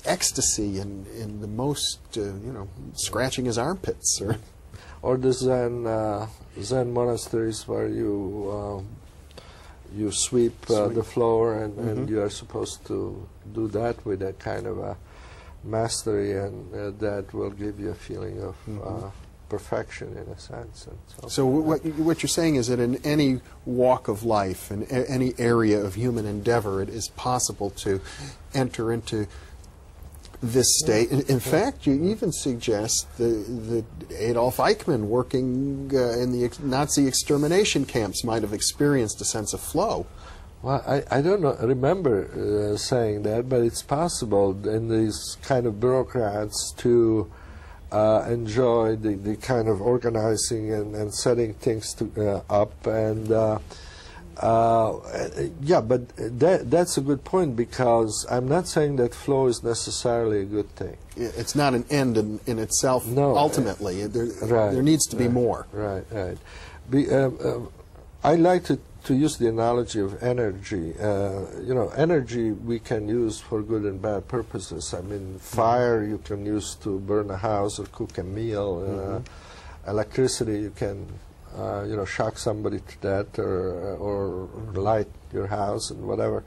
ecstasy in the most, you know, scratching his armpits, or the Zen monasteries where you you sweep the floor, and you are supposed to do that with a kind of a mastery, and that will give you a feeling of perfection in a sense. And so what you're saying is that in any walk of life, in any area of human endeavor, it is possible to enter into this state. In fact, you even suggest that Adolf Eichmann, working in the Nazi extermination camps, might have experienced a sense of flow. Well, I don't remember saying that, but it's possible in these kind of bureaucrats to enjoy the kind of organizing and setting things up, and yeah, but that's a good point, because I'm not saying that flow is necessarily a good thing. It's not an end in itself. No, ultimately, there needs to be more. Right. I like to use the analogy of energy. You know, energy we can use for good and bad purposes. I mean, fire you can use to burn a house or cook a meal. Electricity you can, you know, shock somebody to death, or light your house and whatever.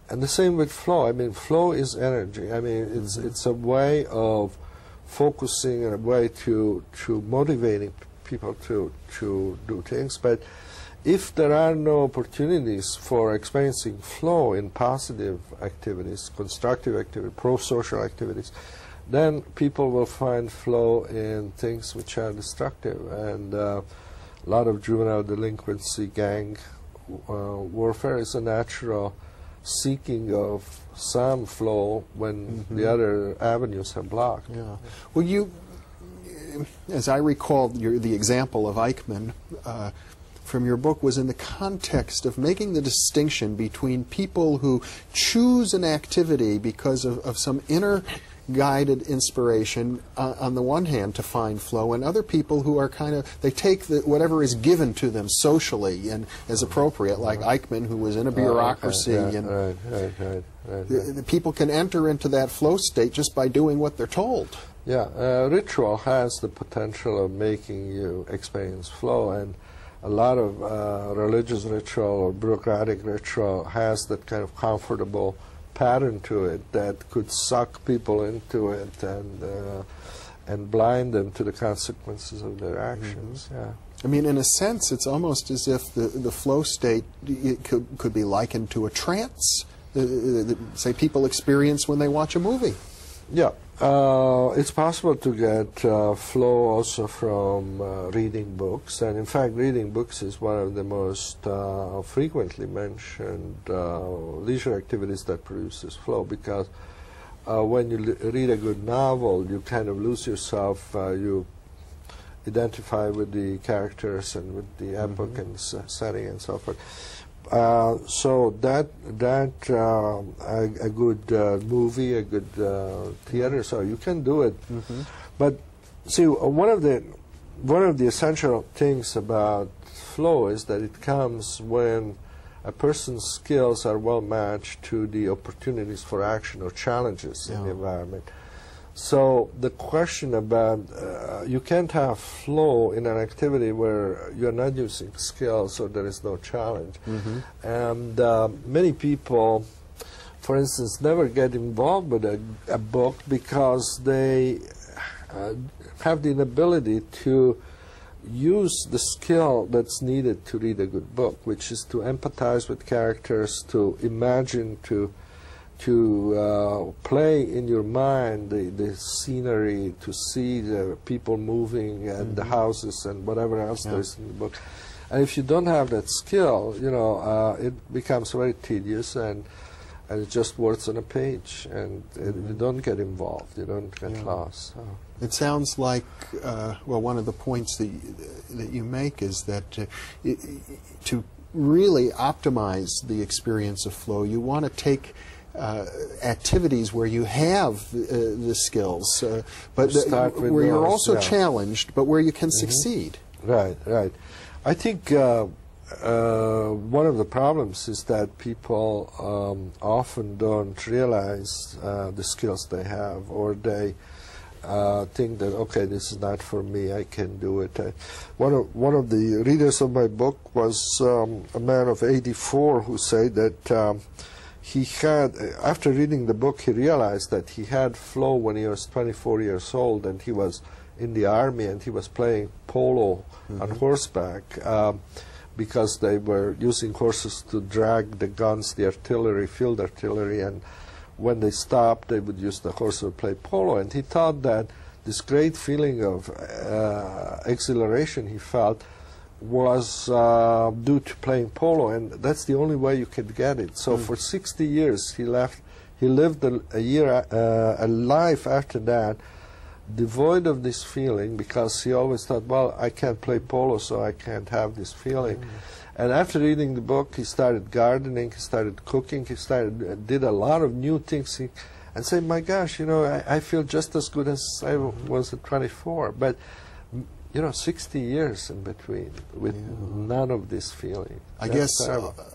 And the same with flow. I mean, flow is energy. I mean, it's a way of focusing and a way to motivating people to do things. But if there are no opportunities for experiencing flow in positive activities, constructive activities, pro-social activities, then people will find flow in things which are destructive. And a lot of juvenile delinquency, gang warfare is a natural seeking of some flow when the other avenues are blocked. Yeah. Well, you, as I recall, the example of Eichmann from your book was in the context of making the distinction between people who choose an activity because of some inner guided inspiration on the one hand to find flow, and other people who are kind of, they take whatever is given to them socially and as appropriate, like Eichmann, who was in a bureaucracy. The people can enter into that flow state just by doing what they're told. Yeah, ritual has the potential of making you experience flow, and a lot of religious ritual or bureaucratic ritual has that kind of comfortable pattern to it that could suck people into it and blind them to the consequences of their actions. Yeah. I mean, in a sense, it's almost as if the flow state could be likened to a trance, say people experience when they watch a movie. Yeah. It's possible to get flow also from reading books, and in fact reading books is one of the most frequently mentioned leisure activities that produces flow, because when you read a good novel you kind of lose yourself, you identify with the characters and with the epoch and setting and so forth. So that a good movie, a good theater, so you can do it. But see, one of the essential things about flow is that it comes when a person's skills are well matched to the opportunities for action or challenges in the environment. So the question about you can't have flow in an activity where you're not using skills or there is no challenge. And many people, for instance, never get involved with a book because they have the inability to use the skill that's needed to read a good book, which is to empathize with characters, to imagine, to play in your mind the scenery, to see the people moving and the houses and whatever else there is in the book. And if you don't have that skill, you know, it becomes very tedious, and it's just words on a page, and you don't get involved, you don't get lost. So. It sounds like, well, one of the points that you make is that to really optimize the experience of flow, you want to take activities where you have the skills, but where you're also challenged, but where you can succeed. Right. I think one of the problems is that people often don't realize the skills they have, or they think that, okay, this is not for me, I can do it. One of the readers of my book was a man of 84 who said that he had, after reading the book, he realized that he had flow when he was 24 years old, and he was in the army, and he was playing polo on horseback, because they were using horses to drag the guns, the artillery, field artillery, and when they stopped, they would use the horse to play polo. And he thought that this great feeling of exhilaration he felt was due to playing polo, and that's the only way you could get it. So for 60 years he lived a life after that devoid of this feeling, because he always thought, well, I can't play polo, so I can't have this feeling. And after reading the book, he started gardening, he started cooking, he did a lot of new things, and said, my gosh, you know, I feel just as good as I was at 24. But, you know, 60 years in between with none of this feeling. I guess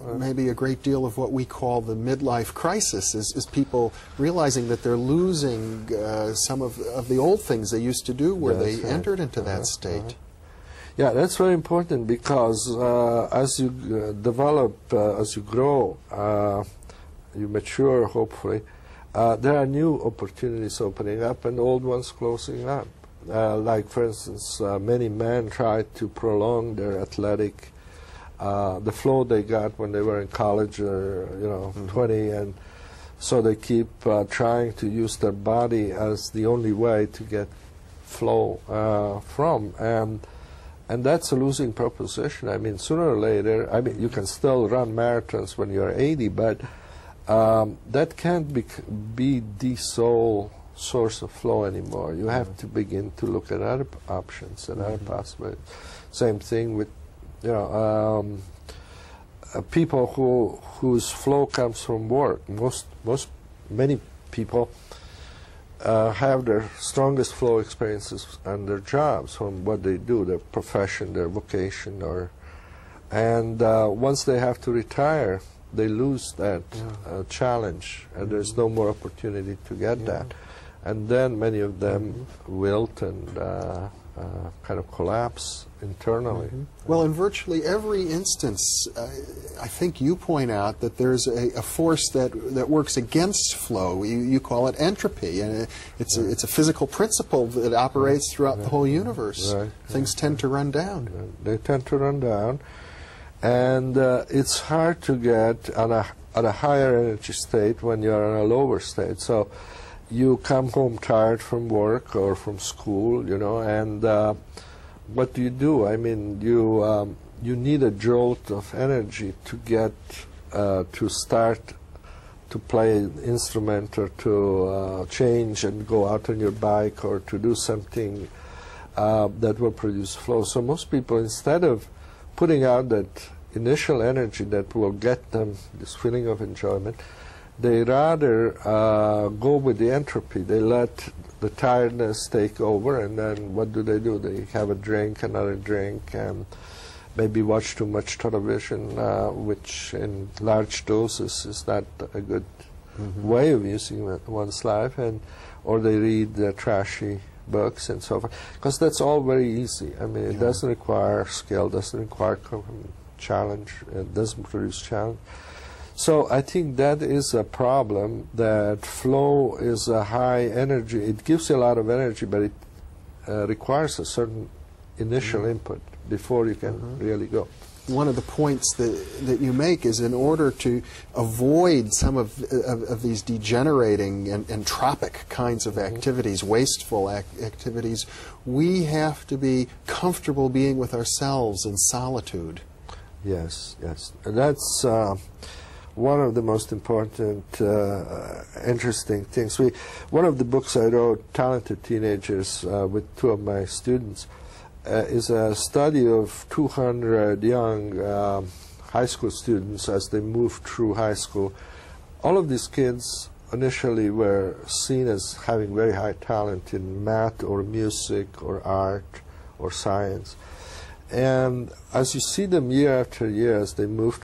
maybe a great deal of what we call the midlife crisis is people realizing that they're losing some of the old things they used to do where they entered into that state. Yeah, that's very important, because as you develop, as you grow, you mature, hopefully, there are new opportunities opening up and old ones closing up. Like, for instance, many men try to prolong their athletic, the flow they got when they were in college or, you know, 20, and so they keep trying to use their body as the only way to get flow from. And that's a losing proposition. I mean, sooner or later, I mean, you can still run marathons when you're 80, but that can't be the sole source of flow anymore. You have to begin to look at other options and other possibilities. Same thing with, you know, people whose flow comes from work. Many people have their strongest flow experiences on their jobs, from what they do, their profession, their vocation, and once they have to retire, they lose that challenge, and there's no more opportunity to get that. And then many of them wilt and kind of collapse internally. Well, in virtually every instance, I think you point out that there's a force that works against flow. You call it entropy, and it's a physical principle that operates throughout the whole universe. Things tend to run down. They tend to run down, and it's hard to get at a higher energy state when you're in a lower state. So you come home tired from work or from school, you know, and what do? I mean, you need a jolt of energy to get to start to play an instrument, or to change and go out on your bike, or to do something that will produce flow. So most people, instead of putting out that initial energy that will get them this feeling of enjoyment, they rather go with the entropy. They let the tiredness take over, and then what do? They have a drink, another drink, and maybe watch too much television, which in large doses is not a good way of using one's life, or they read trashy books and so forth, because that's all very easy. I mean, it doesn't require skill, doesn't require challenge, it doesn't produce challenge. So I think that is a problem, that flow is a high energy. It gives you a lot of energy, but it requires a certain initial input before you can really go. One of the points that you make is, in order to avoid some of these degenerating and entropic kinds of activities, wasteful activities, we have to be comfortable being with ourselves in solitude. Yes, yes. And that's one of the most important, interesting things. One of the books I wrote, Talented Teenagers, with two of my students, is a study of 200 young high school students as they moved through high school. All of these kids initially were seen as having very high talent in math or music or art or science. And as you see them year after year, as they move